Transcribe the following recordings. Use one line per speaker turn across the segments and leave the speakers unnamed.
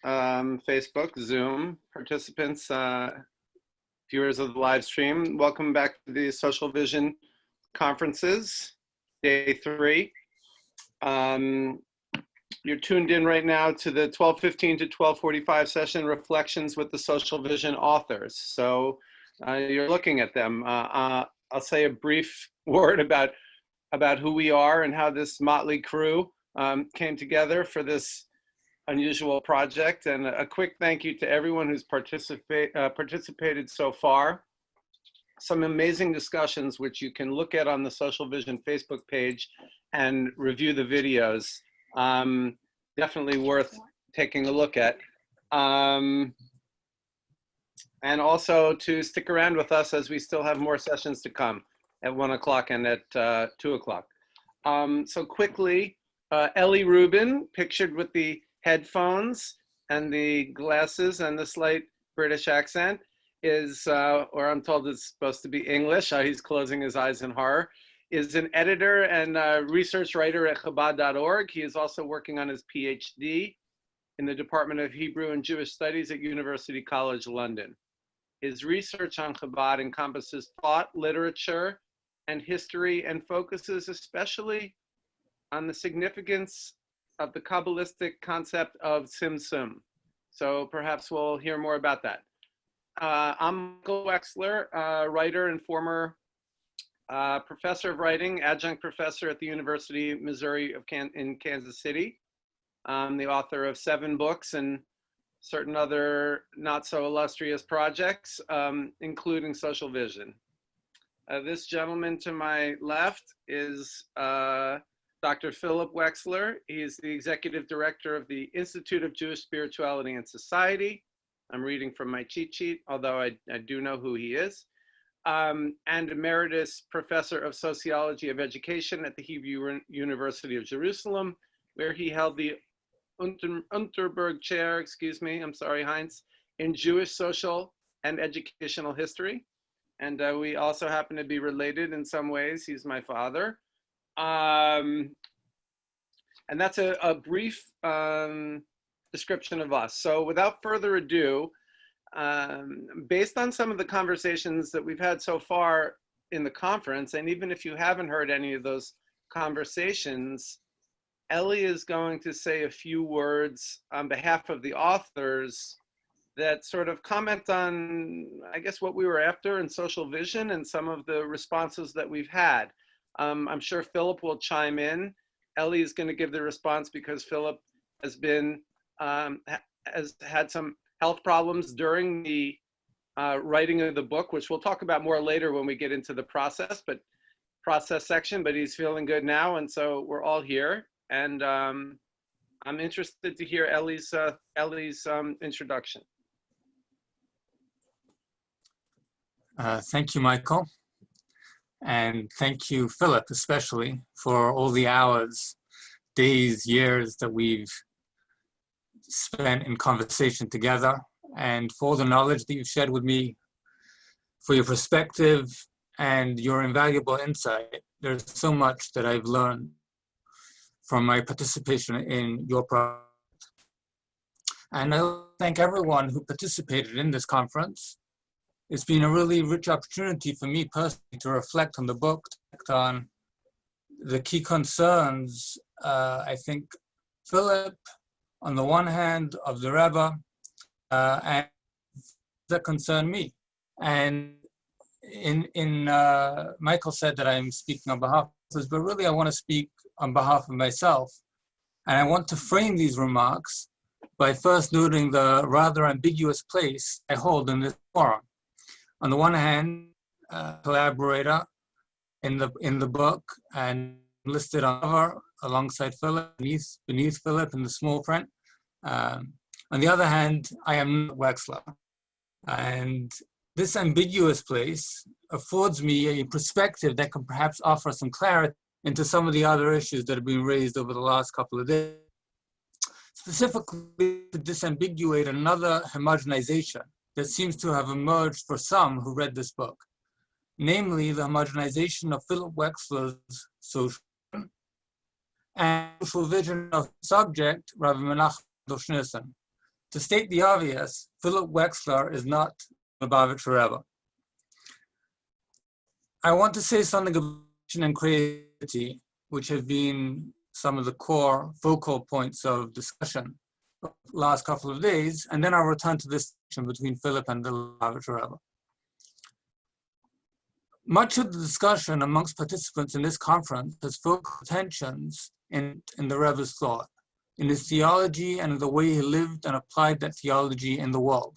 Facebook, Zoom participants, viewers of the live stream. Welcome back to the Social Vision Conferences, Day 3. You're tuned in right now to the 12:15 to 12:45 session, Reflections with the Social Vision Authors. So you're looking at them. I'll say a brief word about who we are and how this motley crew came together for this unusual project, and a quick thank you to everyone who's participated so far. Some amazing discussions which you can look at on the Social Vision Facebook page and review the videos. Definitely worth taking a look at. And also to stick around with us as we still have more sessions to come at 1 o'clock and at 2 o'clock. So quickly, Eli Rubin, pictured with the headphones and the glasses and the slight British accent, is, or I'm told it's supposed to be English, he's closing his eyes in horror, is an editor and research writer at Chabad.org. He is also working on his PhD in the Department of Hebrew and Jewish Studies at University College London. His research on Chabad encompasses thought, literature, and history, and focuses especially on the significance of the Kabbalistic concept of Tzimtzum. So perhaps we'll hear more about that. I'm Michael Wexler, writer and former professor of writing, adjunct professor at the University of Missouri in Kansas City. I'm the author of 7 books and certain other not so illustrious projects, including Social Vision. This gentleman to my left is Dr. Philip Wexler. He is the executive director of the Institute of Jewish Spirituality and Society. I'm reading from my cheat sheet, although I do know who he is. And emeritus professor of sociology of education at the Hebrew University of Jerusalem, where he held the Unterberg chair, excuse me, I'm sorry, Heinz, in Jewish social and educational history. And we also happen to be related in some ways. He's my father. And that's a brief description of us. So without further ado, based on some of the conversations that we've had so far in the conference, and even if you haven't heard any of those conversations, Eli is going to say a few words on behalf of the authors that sort of comment on, I guess, what we were after in Social Vision and some of the responses that we've had. I'm sure Philip will chime in. Eli is going to give the response because Philip has been, has had some health problems during the writing of the book, which we'll talk about more later when we get into the process section, but he's feeling good now. And so we're all here. And I'm interested to hear Eli's introduction.
Thank you, Michael. And thank you, Philip, especially for all the hours, days, years that we've spent in conversation together, and for all the knowledge that you've shared with me, for your perspective and your invaluable insight. There's so much that I've learned from my participation in your project. And I thank everyone who participated in this conference. It's been a really rich opportunity for me personally to reflect on the book, on the key concerns, I think, Philip, on the one hand, of the Rebbe, and that concern me. And Michael said that I'm speaking on behalf of others, but really I want to speak on behalf of myself. And I want to frame these remarks by first noting the rather ambiguous place I hold in this forum. On the one hand, collaborator in the book and listed on cover alongside Philip, beneath Philip in the small print. On the other hand, I am not Wexler. And this ambiguous place affords me a perspective that can perhaps offer some clarity into some of the other issues that have been raised over the last couple of days. Specifically, to disambiguate another homogenization that seems to have emerged for some who read this book, namely the homogenization of Philip Wexler's social and social vision of subject, Rabbi Menachem Schneerson, To state the obvious, Philip Wexler is not the Lubavitcher Rebbe. I want to say something about tension and creativity, which have been some of the core focal points of discussion the last couple of days, and then I'll return to this tension between Philip and the Lubavitcher Rebbe. Much of the discussion amongst participants in this conference has focused tensions in the Rebbe's thought, in his theology and in the way he lived and applied that theology in the world.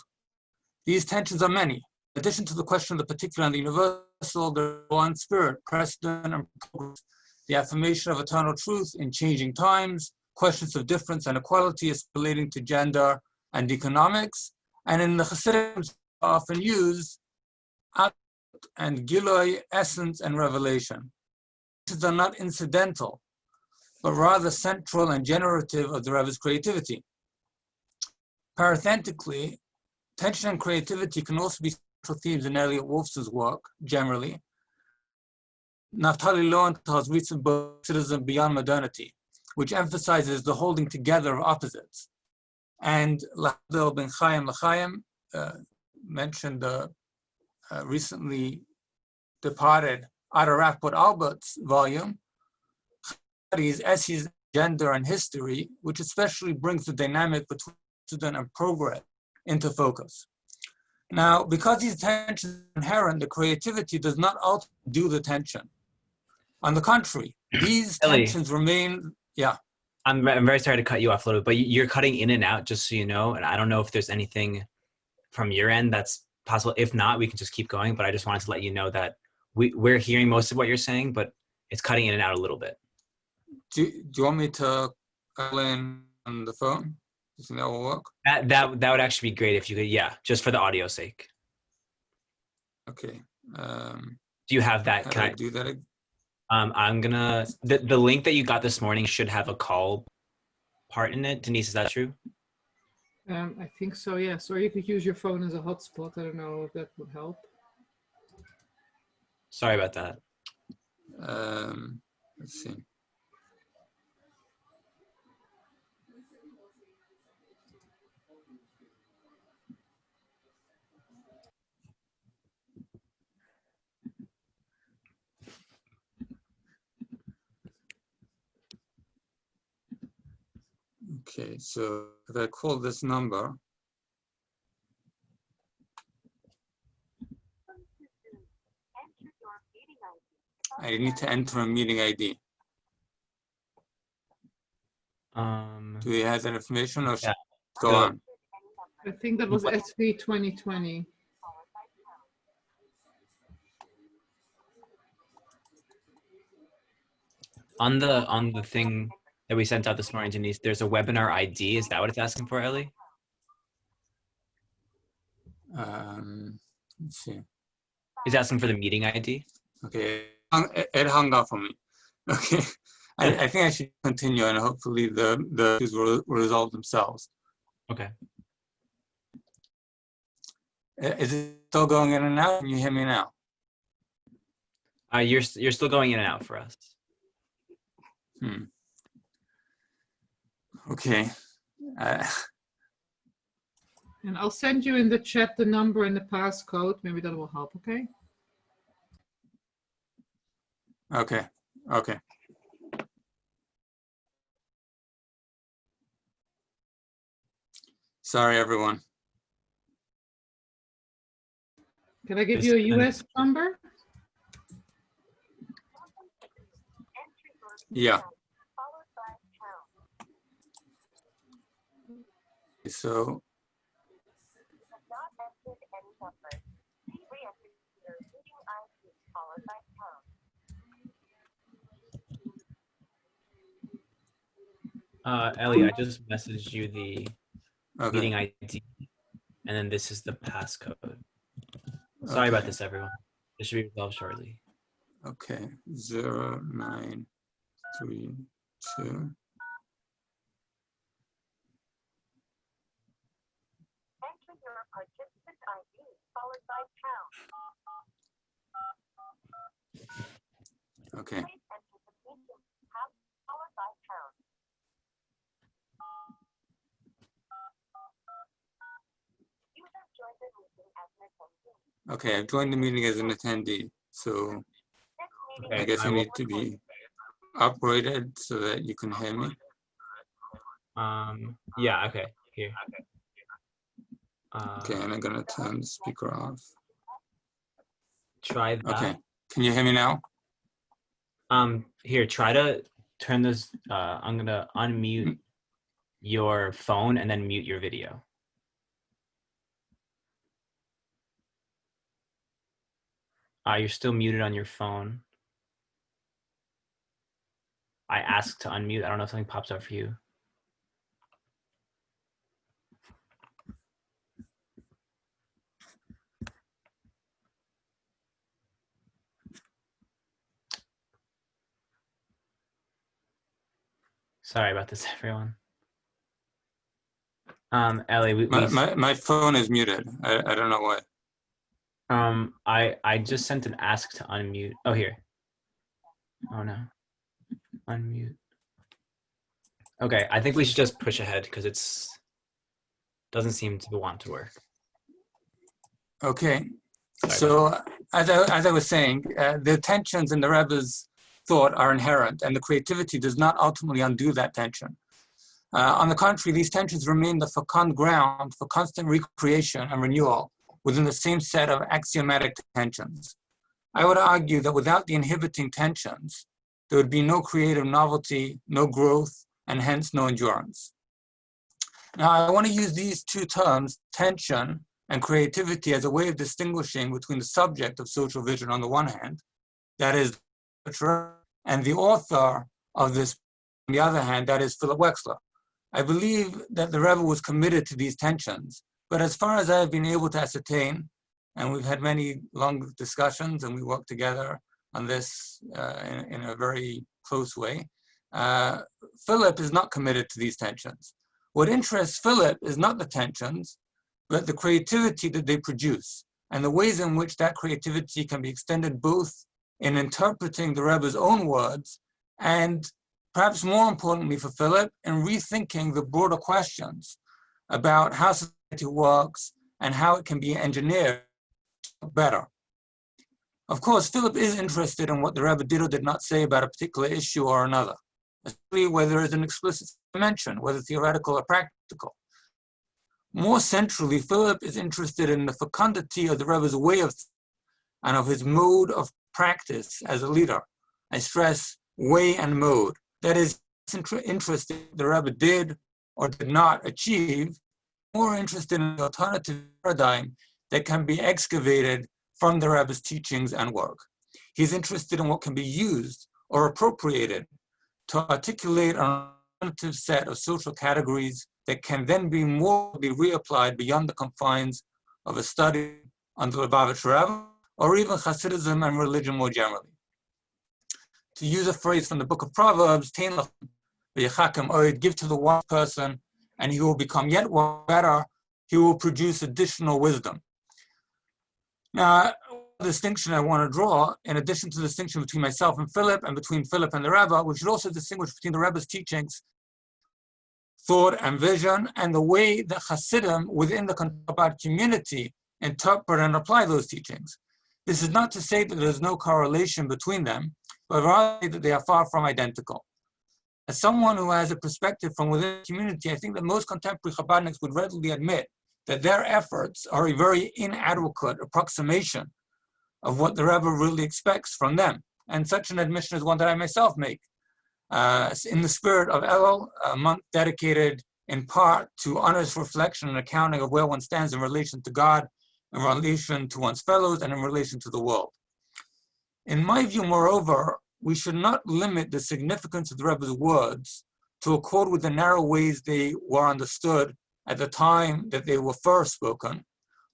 These tensions are many. In addition to the question of the particular and the universal, the one spirit, precedent and progress, the affirmation of eternal truth in changing times, questions of difference and equality as relating to gender and economics, and in the Hasidim often used, and Giloi, essence and revelation. These are not incidental, but rather central and generative of the Rebbe's creativity. Parenthetically, tension and creativity can also be central themes in Elliot Wolf's work, generally. Naftali Lowenthal's recent book, Mysticism Beyond Modernity, which emphasizes the holding together of opposites. And Lahadel Ben Chaim L'Chaim mentioned the recently departed Ada Rapport Albert's volume, studies essays, gender and history, which especially brings the dynamic between precedent and progress into focus. Now, because these tensions are inherent, the creativity does not ultimately do the tension. On the contrary, these tensions remain, yeah.
I'm very sorry to cut you off a little bit, but you're cutting in and out, just so you know, and I don't know if there's anything from your end that's possible. If not, we can just keep going, but I just wanted to let you know that we're hearing most of what you're saying, but it's cutting in and out a little bit.
Do you want me to call in on the phone? Do you think that will work?
That would actually be great if you could, yeah, just for the audio sake.
Okay.
Do you have that?
Can I do that again?
I'm gonna, the link that you got this morning should have a call part in it. Denise, is that true?
I think so, yes. Or you could use your phone as a hotspot. I don't know if that would help.
Sorry about that.
Let's see. Okay, so if I call this number, I need to enter a meeting ID. Do we have that information, or should I go on?
I think that was SV 2020.
On the thing that we sent out this morning, Denise, there's a webinar ID. Is that what it's asking for, Ellie?
Let's see.
It's asking for the meeting ID.
Okay, it hung up on me. Okay, I think I should continue, and hopefully the issues will resolve themselves.
Okay.
Is it still going in and out? Can you hear me now?
You're still going in and out for us.
Okay.
And I'll send you in the chat the number and the passcode. Maybe that will help, okay?
Okay. Okay. Sorry, everyone.
Can I give you a US number?
Yeah. So.
Ellie, I just messaged you the meeting ID, and then this is the passcode. Sorry about this, everyone. This should be resolved shortly.
Okay, 0932.
Enter your participant ID followed by pound.
Okay.
Please enter the meeting tab followed by pound.
Okay, I've joined the meeting as an attendee. So I guess I need to be operated so that you can hear me.
Yeah, okay, here.
Okay, and I'm gonna turn the speaker off.
Try that.
Okay, can you hear me now?
Here, try to turn this, I'm gonna unmute your phone and then mute your video. You're still muted on your phone. I asked to unmute. I don't know if something pops up for you. Sorry about this, everyone. Ellie,
My phone is muted. I don't know why.
I just sent an ask to unmute. Oh, here. Oh no. Unmute. Okay, I think we should just push ahead because it's doesn't seem to want to work.
Okay,
Sorry
so as I was saying, the tensions in the Rebbe's thought are inherent, and the creativity does not ultimately undo that tension. On the contrary, these tensions remain the fecund ground for constant recreation and renewal within the same set of axiomatic tensions. I would argue that without the inhibiting tensions, there would be no creative novelty, no growth, and hence no endurance. Now, I want to use these two terms, tension and creativity, as a way of distinguishing between the subject of social vision on the one hand, that is, and the author of this on the other hand, that is Philip Wexler. I believe that the Rebbe was committed to these tensions, but as far as I've been able to ascertain, and we've had many long discussions and we worked together on this in a very close way, Philip is not committed to these tensions. What interests Philip is not the tensions, but the creativity that they produce and the ways in which that creativity can be extended both in interpreting the Rebbe's own words and, perhaps more importantly for Philip, in rethinking the broader questions about how society works and how it can be engineered better. Of course, Philip is interested in what the Rebbe did or did not say about a particular issue or another, especially whether there is an explicit dimension, whether theoretical or practical. More centrally, Philip is interested in the fecundity of the Rebbe's way of and of his mode of practice as a leader. I stress way and mode. That is interested in what the Rebbe did or did not achieve, more interested in the alternative paradigm that can be excavated from the Rebbe's teachings and work. He's interested in what can be used or appropriated to articulate an alternative set of social categories that can then be more reapplied beyond the confines of a study on the Lubavitcher Rebbe or even Hasidism and religion more generally. To use a phrase from the book of Proverbs, give to the one person and he will become yet better, he will produce additional wisdom. Now, the distinction I want to draw, in addition to the distinction between myself and Philip and between Philip and the Rebbe, we should also distinguish between the Rebbe's teachings, thought and vision, and the way that Hasidim within the Chabad community interpret and apply those teachings. This is not to say that there's no correlation between them, but rather that they are far from identical. As someone who has a perspective from within the community, I think that most contemporary Chabadniks would readily admit that their efforts are a very inadequate approximation of what the Rebbe really expects from them. And such an admission is one that I myself make. In the spirit of Elul, a month dedicated in part to honest reflection and accounting of where one stands in relation to God, in relation to one's fellows, and in relation to the world. In my view, moreover, we should not limit the significance of the Rebbe's words to accord with the narrow ways they were understood at the time that they were first spoken,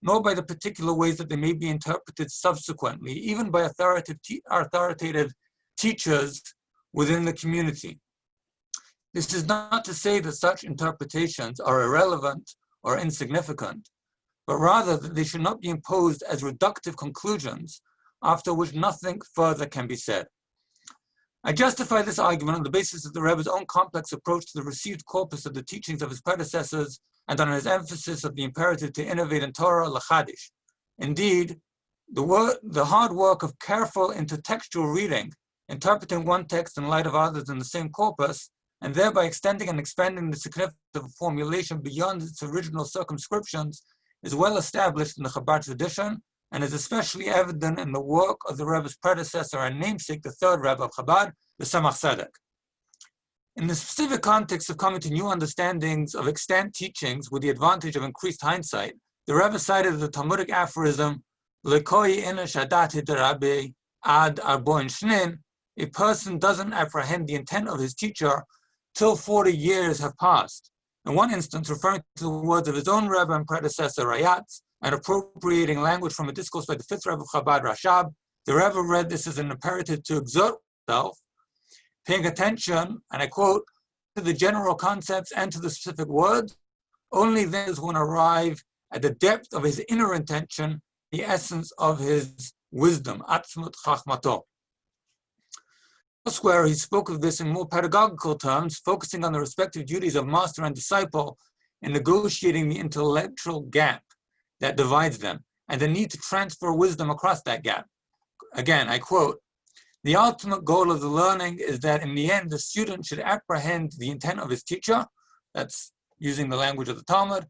nor by the particular ways that they may be interpreted subsequently, even by authoritative teachers within the community. This is not to say that such interpretations are irrelevant or insignificant, but rather that they should not be imposed as reductive conclusions after which nothing further can be said. I justify this argument on the basis of the Rebbe's own complex approach to the received corpus of the teachings of his predecessors and on his emphasis of the imperative to innovate in Torah l'chadish. Indeed, the hard work of careful intertextual reading, interpreting one text in light of others in the same corpus, and thereby extending and expanding the significance of a formulation beyond its original circumscriptions, is well established in the Chabad tradition, and is especially evident in the work of the Rebbe's predecessor and namesake, the third Rebbe of Chabad, the Tzemach Tzedek. In the specific context of coming to new understandings of extant teachings with the advantage of increased hindsight, the Rebbe cited the Talmudic aphorism, Lekoi inish adati derabe ad arboin shnin, a person doesn't apprehend the intent of his teacher till 40 years have passed. In one instance, referring to the words of his own Rebbe and predecessor Rayatz, and appropriating language from a discourse by the fifth Rebbe of Chabad, Rashab, the Rebbe read this as an imperative to exert oneself, paying attention, and I quote, to the general concepts and to the specific words. Only then does one arrive at the depth of his inner intention, the essence of his wisdom, atzmut chachmato. Elsewhere, he spoke of this in more pedagogical terms, focusing on the respective duties of master and disciple in negotiating the intellectual gap that divides them, and the need to transfer wisdom across that gap. Again, I quote, the ultimate goal of the learning is that in the end, the student should apprehend the intent of his teacher, that's using the language of the Talmud,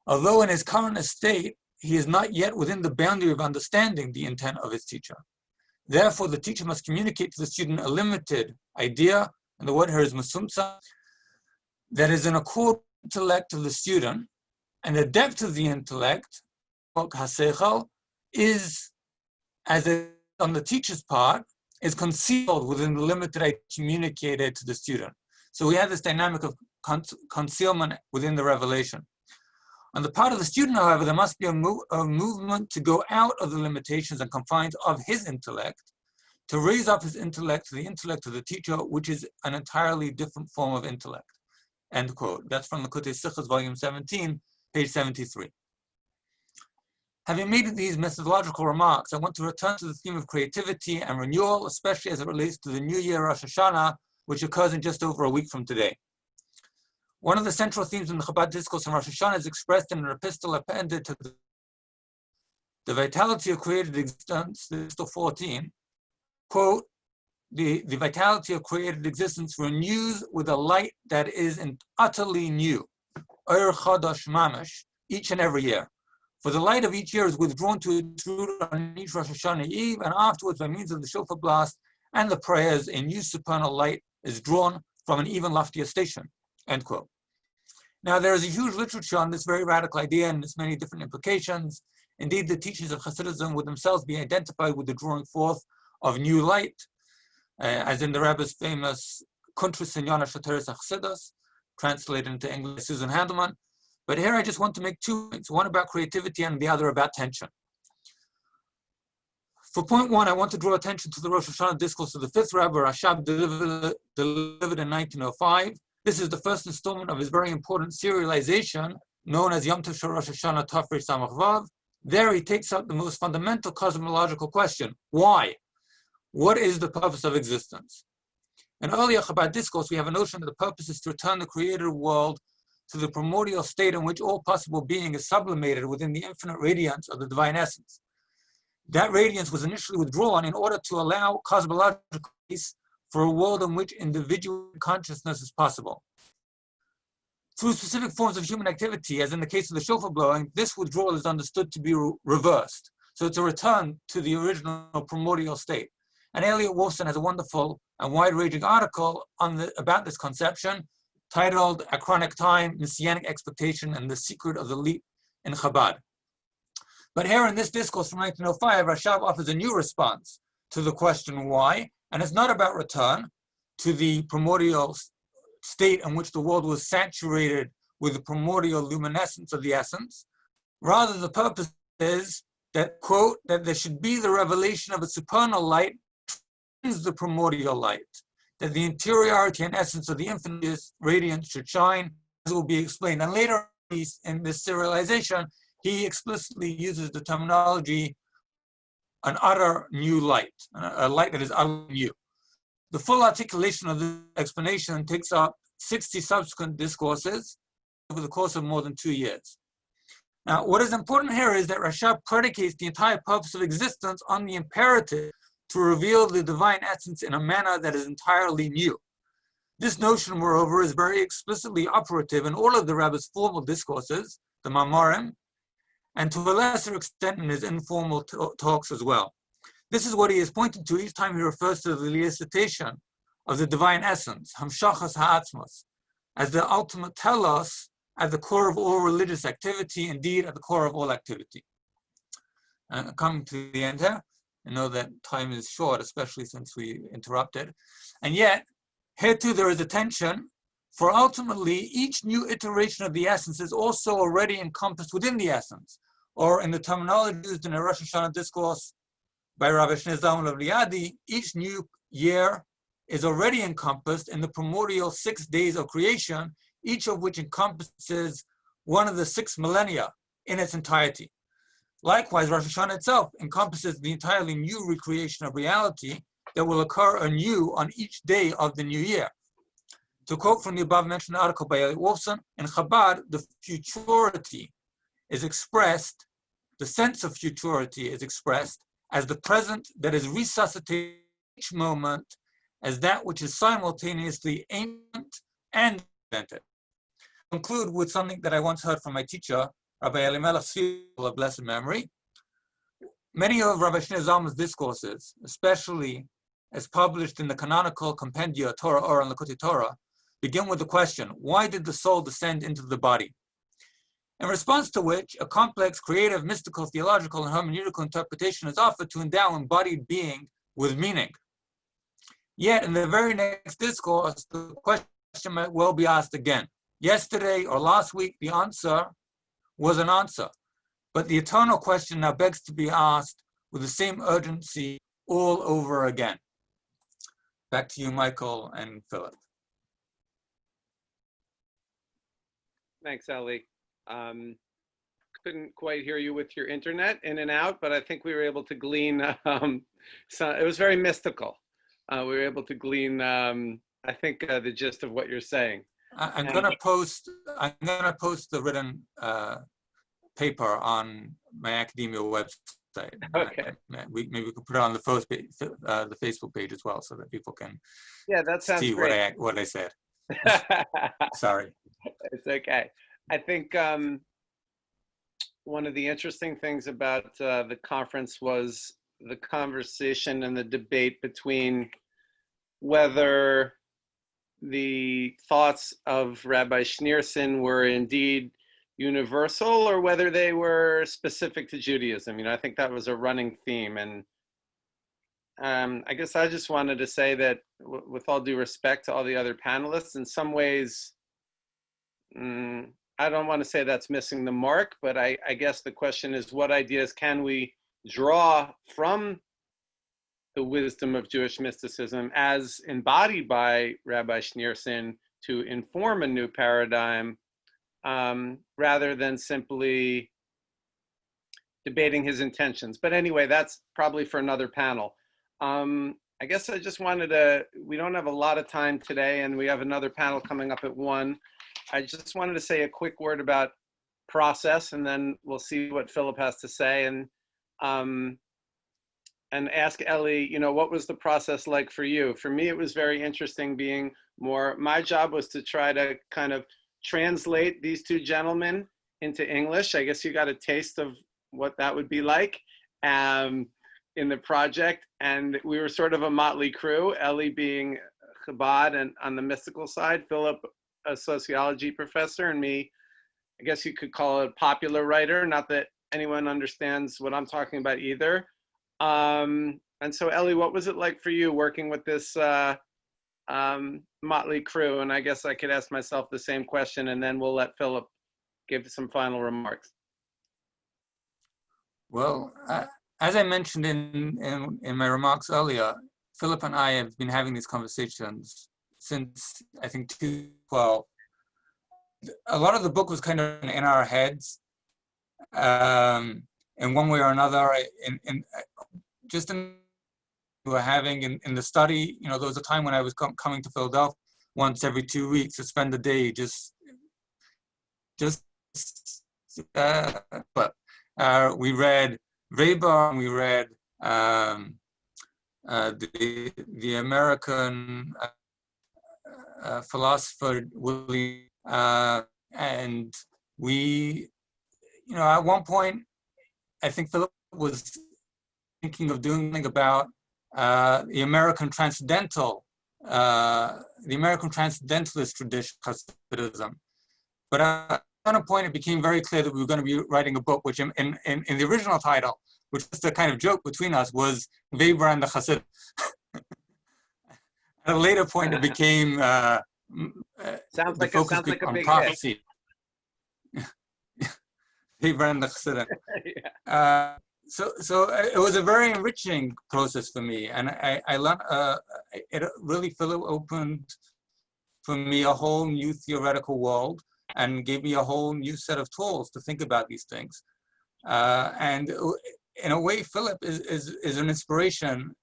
although in his current estate, he is not yet within the boundary of understanding the intent of his teacher. Therefore, the teacher must communicate to the student a limited idea, and the word here is masumsa, that is in accord with the intellect of the student, and the depth of the intellect, is, on the teacher's part, is concealed within the limited idea communicated to the student. So we have this dynamic of concealment within the revelation. On the part of the student, however, there must be a movement to go out of the limitations and confines of his intellect, to raise up his intellect to the intellect of the teacher, which is an entirely different form of intellect. End quote. That's from the Kutei Sichos, volume 17, page 73. Having made these methodological remarks, I want to return to the theme of creativity and renewal, especially as it relates to the New Year Rosh Hashanah, which occurs in just over a week from today. One of the central themes in the Chabad discourse on Rosh Hashanah is expressed in an epistle appended to the vitality of created existence, epistle 14, quote, the vitality of created existence renews with a light that is utterly new, Ohr Chodosh Mamash, each and every year. For the light of each year is withdrawn to its root on each Rosh Hashanah Eve, and afterwards, by means of the shofar blast and the prayers, a new supernal light is drawn from an even loftier station. End quote. Now, there is a huge literature on this very radical idea and its many different implications. Indeed, the teachings of Hasidism would themselves be identified with the drawing forth of new light, as in the Rebbe's famous Kuntris Sinyana Shateres Achsidus, translated into English by Susan Handelman. But here I just want to make 2 points, one about creativity and the other about tension. For point 1, I want to draw attention to the Rosh Hashanah discourse of the fifth Rebbe, Rashab, delivered in 1905. This is the first installment of his very important serialization, known as Yom Tov Shel Rosh Hashanah Tafrei Samach Vav. There he takes up the most fundamental cosmological question: why? What is the purpose of existence? In earlier Chabad discourse, we have a notion that the purpose is to return the created world to the primordial state in which all possible being is sublimated within the infinite radiance of the divine essence. That radiance was initially withdrawn in order to allow cosmological space for a world in which individual consciousness is possible. Through specific forms of human activity, as in the case of the shofar blowing, this withdrawal is understood to be reversed. So it's a return to the original primordial state. And Elliot Wolfson has a wonderful and wide-ranging article about this conception, titled A Chronic Time, Messianic Expectation, and the Secret of the Leap in Chabad. But here in this discourse from 1905, Rashab offers a new response to the question why, and it's not about return to the primordial state in which the world was saturated with the primordial luminescence of the essence. Rather, the purpose is that, quote, that there should be the revelation of a supernal light, the primordial light, that the interiority and essence of the infinite radiance should shine, as will be explained. And later in this serialization, he explicitly uses the terminology an utter new light, a light that is utterly new. The full articulation of the explanation takes up 60 subsequent discourses, over the course of more than 2 years. Now, what is important here is that Rashab predicates the entire purpose of existence on the imperative to reveal the divine essence in a manner that is entirely new. This notion, moreover, is very explicitly operative in all of the Rebbe's formal discourses, the Mamorim, and to a lesser extent in his informal talks as well. This is what he is pointing to each time he refers to the elicitation of the divine essence, Hamshachas Ha'atzmos, as the ultimate telos at the core of all religious activity, indeed at the core of all activity. And coming to the end here, I know that time is short, especially since we interrupted. And yet, here too there is a tension, for ultimately each new iteration of the essence is also already encompassed within the essence, or in the terminology used in a Rosh Hashanah discourse by Rabbi Shneur Zalman of Liadi, each new year is already encompassed in the primordial 6 days of creation, each of which encompasses one of the 6 millennia in its entirety. Likewise, Rosh Hashanah itself encompasses the entirely new recreation of reality that will occur anew on each day of the new year. To quote from the above mentioned article by Eli Wolfson, in Chabad, the futurity is expressed, the sense of futurity is expressed as the present that is resuscitated each moment as that which is simultaneously ancient and invented. I'll conclude with something that I once heard from my teacher, Rabbi Elimelech Sfil of blessed memory. Many of Rabbi Shneur Zalman's discourses, especially as published in the canonical compendia Torah Or and Likutei Torah, begin with the question, why did the soul descend into the body? In response to which, a complex, creative, mystical, theological, and hermeneutical interpretation is offered to endow embodied being with meaning. Yet, in the very next discourse, the question might well be asked again. Yesterday or last week, the answer was an answer, but the eternal question now begs to be asked with the same urgency all over again. Back to you, Michael and Philip.
Thanks, Eli. Couldn't quite hear you with your internet in and out, but I think we were able to glean. So it was very mystical. We were able to glean, I think, the gist of what you're saying.
I'm going to post the written paper on my academia website.
Okay.
Maybe we could put it on the Facebook page as well, so that people can
That sounds
see
great.
what I said. Sorry.
It's okay. I think one of the interesting things about the conference was the conversation and the debate between whether the thoughts of Rabbi Schneerson were indeed universal or whether they were specific to Judaism. I think that was a running theme. And I guess I just wanted to say that with all due respect to all the other panelists, in some ways, I don't want to say that's missing the mark, but I guess the question is, what ideas can we draw from the wisdom of Jewish mysticism as embodied by Rabbi Schneerson to inform a new paradigm, rather than simply debating his intentions. But anyway, that's probably for another panel. I guess I just wanted to, we don't have a lot of time today, and we have another panel coming up at 1. I just wanted to say a quick word about process, and then we'll see what Philip has to say. And ask Eli, what was the process like for you? For me, it was very interesting being my job was to try to kind of translate these two gentlemen into English. I guess you got a taste of what that would be like in the project. And we were sort of a motley crew, Eli being Chabad and on the mystical side, Philip, a sociology professor, and me, I guess you could call it a popular writer. Not that anyone understands what I'm talking about either. And so Eli, what was it like for you working with this motley crew? And I guess I could ask myself the same question, and then we'll let Philip give some final remarks.
Well, as I mentioned in my remarks earlier, Philip and I have been having these conversations since, I think, 2012. A lot of the book was kind of in our heads, in one way or another. We were having in the study, there was a time when I was coming to Philadelphia once every 2 weeks to spend a day just just but we read Weber, and we read the American philosopher William, and we, at one point, I think Philip was thinking of doing something about the American transcendentalist tradition, Hasidism. But at a point, it became very clear that we were going to be writing a book, which in the original title, which was the kind of joke between us, was Weber and the Hasid. At a later point, it became
Sounds
the
like
focus
a
on
big
prophecy. Weber and the Chassidim.
hit.
So it was a very enriching process for me, and I learned. It really, Philip, opened for me a whole new theoretical world and gave me a whole new set of tools to think about these things. And in a way, Philip is an inspiration.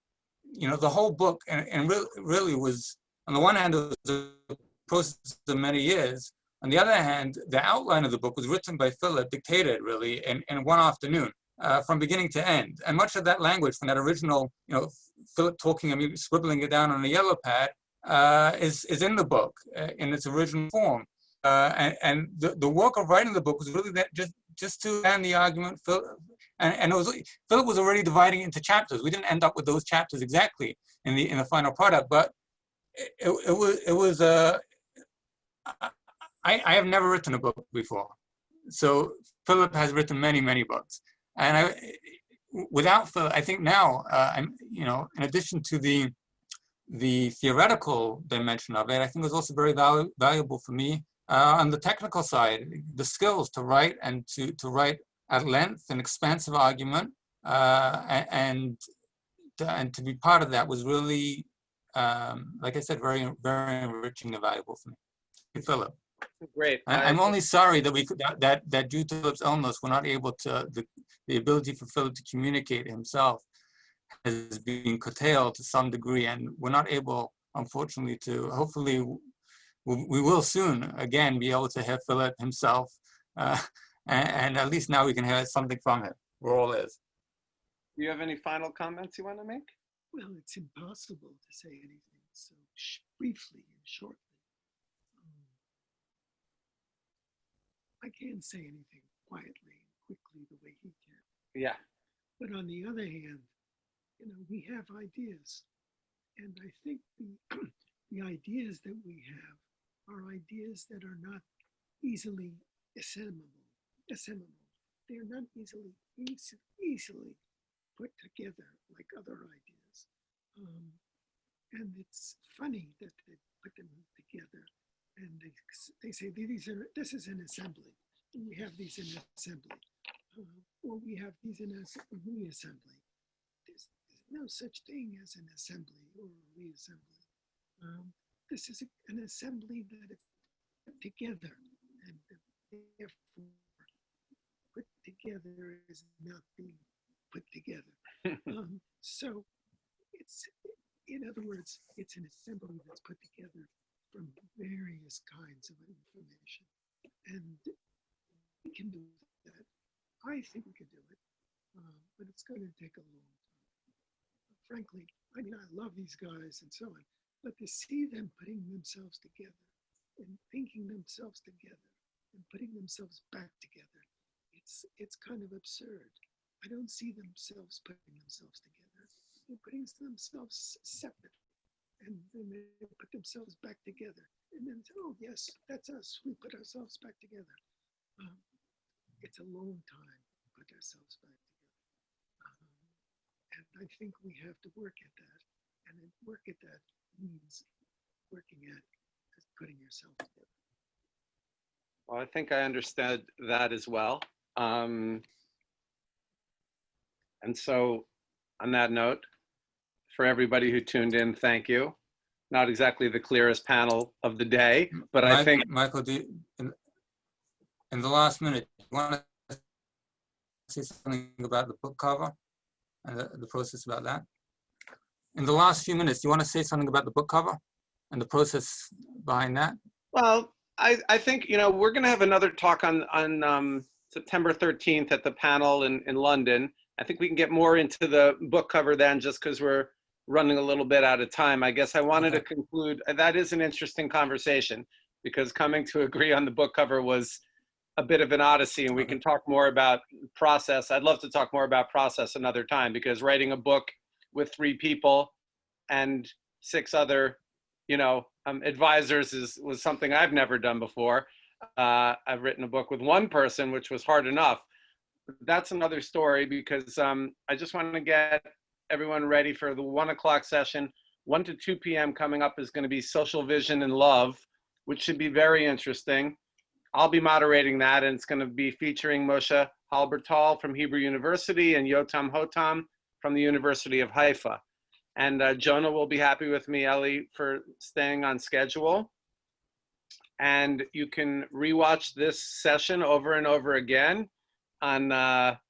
The whole book, and really was, on the one hand, it was a process of many years. On the other hand, the outline of the book was written by Philip, dictated really in one afternoon, from beginning to end. And much of that language from that original, Philip talking, scribbling it down on a yellow pad, is in the book in its original form. And the work of writing the book was really that just to end the argument. And Philip was already dividing into chapters. We didn't end up with those chapters exactly in the final product, but it was I have never written a book before. So Philip has written many, many books. And without Philip, I think now, in addition to the theoretical dimension of it, I think it was also very valuable for me on the technical side, the skills to write and to write at length an expansive argument, and to be part of that was really, like I said, very, very enriching and valuable for me. Philip.
Great.
I'm only sorry that we could that due to Philip's illness, we're not able to the ability for Philip to communicate himself has been curtailed to some degree, and we're not able, unfortunately, to. Hopefully, we will soon again be able to hear Philip himself, and at least now we can hear something from him. We're all is.
Do you have any final comments you want to make?
Well, it's impossible to say anything so briefly and shortly. I can't say anything quietly and quickly the way he can.
Yeah.
But on the other hand, we have ideas. And I think the ideas that we have are ideas that are not easily assimilable. They're not easily put together like other ideas. And it's funny that they put them together. And they say this is an assembly. And we have these in assembly, or we have these in a reassembly. There's no such thing as an assembly or a reassembly. This is an assembly that is put together, and therefore put together is not being put together. So it's, in other words, it's an assembly that's put together from various kinds of information. And we can do that. I think we can do it, but it's going to take a long time. Frankly, I love these guys and so on, but to see them putting themselves together and thinking themselves together and putting themselves back together, it's kind of absurd. I don't see themselves putting themselves together. They're putting themselves separate. And then they put themselves back together. And then say, oh, yes, that's us. We put ourselves back together. It's a long time to put ourselves back together. And I think we have to work at that. And work at that means working at putting yourself together.
Well, I think I understood that as well. And so on that note, for everybody who tuned in, thank you. Not exactly the clearest panel of the day, but I think...
Michael, in the last minute, you want to say something about the book cover and the process about that? In the last few minutes, do you want to say something about the book cover and the process behind that?
Well, I think, we're going to have another talk on September 13th at the panel in London. I think we can get more into the book cover then, just because we're running a little bit out of time. I guess I wanted to conclude, that is an interesting conversation, because coming to agree on the book cover was a bit of an odyssey, and we can talk more about process. I'd love to talk more about process another time, because writing a book with 3 people and 6 other, advisors was something I've never done before. I've written a book with 1 person, which was hard enough. That's another story, because I just want to get everyone ready for the 1 o'clock session. 1 to 2 p.m. coming up is going to be Social Vision and Love, which should be very interesting. I'll be moderating that, and it's going to be featuring Moshe Halbertal from Hebrew University and Yotam Hotam from the University of Haifa. And Jonah will be happy with me, Eli, for staying on schedule. And you can rewatch this session over and over again on